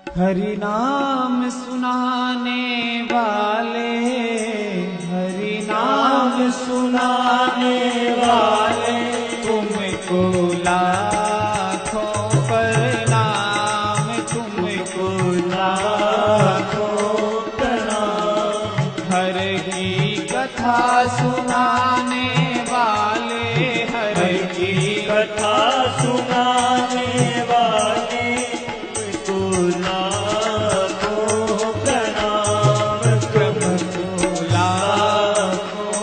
हरि नाम सुनाने वाले, हरि नाम सुनाने वाले, तुमको लाखों प्रणाम, तुमको लाखों प्रणाम। हर की कथा सुनाने वाले, हर की कथा सुनाने वाले, तुमको लाखों प्रणाम, तुमको लाखों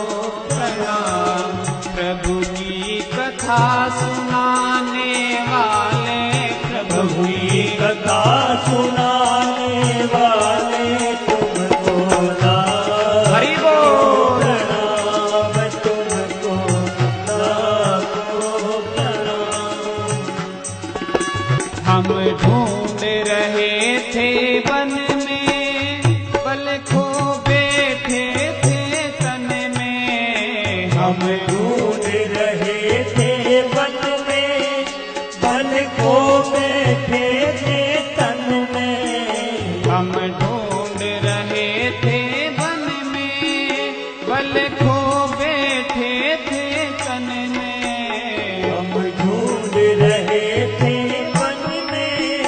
प्रणाम। प्रभु की कथा सुनाने वाले, प्रभु की कथा सुनाने वाले, तुमको लाखों प्रणाम, तुमको लाखों प्रणाम। हम ढूंढ रहे थे वन में, पल खो बैठे थे तन में। हम ढूंढ रहे थे वन में, बल को बैठे थे तन में। हम ढूंढ रहे थे वन में, बल खो बैठे थे तन में। हम ढूंढ रहे थे वन में,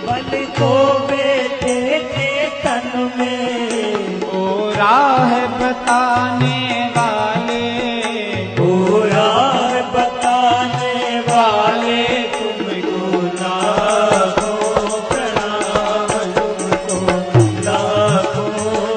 बल को बैठे थे तन में। ओ राह बताने वाले, ओ राह बताने वाले, तुमको लाखों प्रणाम, तुमको लाखों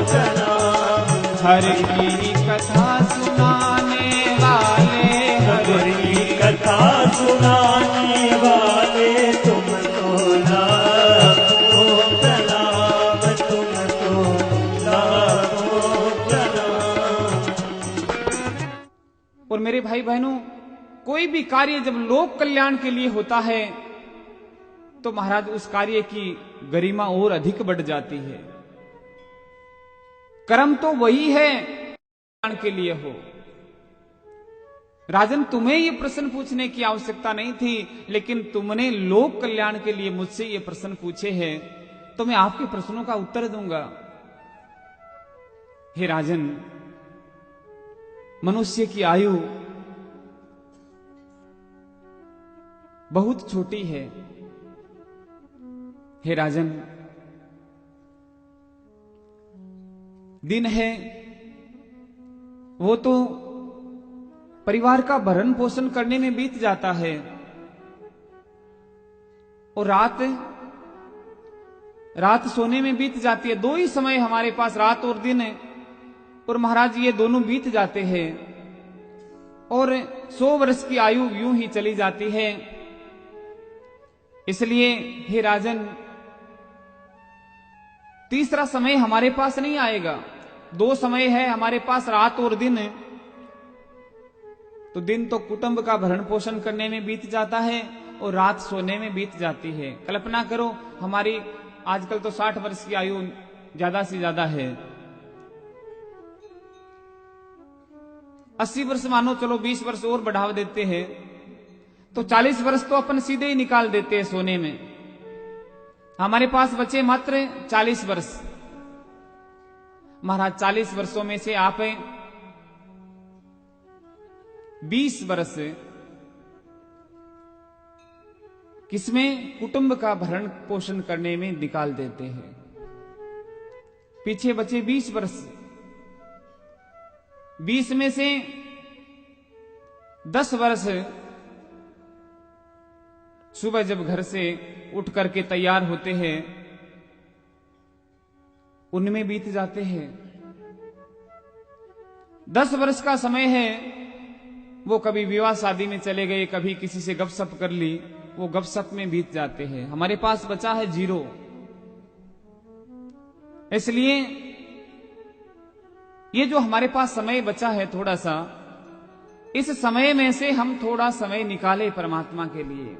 प्रणाम। हर की कथा सुनाने वाले, हर हर की कथा सुनाने वाले, तुमको लाखों प्रणाम, तुमको लाखों प्रणाम। और मेरे भाई बहनों, कोई भी कार्य जब लोक कल्याण के लिए होता है तो महाराज उस कार्य की गरिमा और अधिक बढ़ जाती है। कर्म तो वही है कल्याण के लिए हो। राजन, तुम्हें ये प्रश्न पूछने की आवश्यकता नहीं थी, लेकिन तुमने लोक कल्याण के लिए मुझसे ये प्रश्न पूछे हैं, तो मैं आपके प्रश्नों का उत्तर दूंगा। हे राजन, मनुष्य की आयु बहुत छोटी है। हे राजन, दिन है वो तो परिवार का भरण पोषण करने में बीत जाता है, और रात सोने में बीत जाती है। दो ही समय हमारे पास, रात और दिन है, और महाराज ये दोनों बीत जाते हैं और 100 वर्ष की आयु यूं ही चली जाती है। इसलिए हे राजन, तीसरा समय हमारे पास नहीं आएगा। 2 समय है हमारे पास, रात और दिन। तो दिन तो कुटुंब का भरण पोषण करने में बीत जाता है और रात सोने में बीत जाती है। कल्पना करो, हमारी आजकल तो 60 वर्ष की आयु ज्यादा से ज्यादा है। 80 वर्ष मानो, चलो 20 वर्ष और बढ़ावा देते हैं, तो 40 वर्ष तो अपन सीधे ही निकाल देते हैं सोने में। हमारे पास बचे मात्र 40 वर्ष। महाराज, 40 वर्षों में से आप 20 वर्ष किसमें? कुटुंब का भरण पोषण करने में निकाल देते हैं। पीछे बचे 20 वर्ष। 20 में से 10 वर्ष सुबह जब घर से उठ करके तैयार होते हैं उनमें बीत जाते हैं। 10 वर्ष का समय है, वो कभी विवाह शादी में चले गए, कभी किसी से गपशप कर ली, वो गपशप में बीत जाते हैं। हमारे पास बचा है 0। इसलिए ये जो हमारे पास समय बचा है थोड़ा सा, इस समय में से हम थोड़ा समय निकालें परमात्मा के लिए।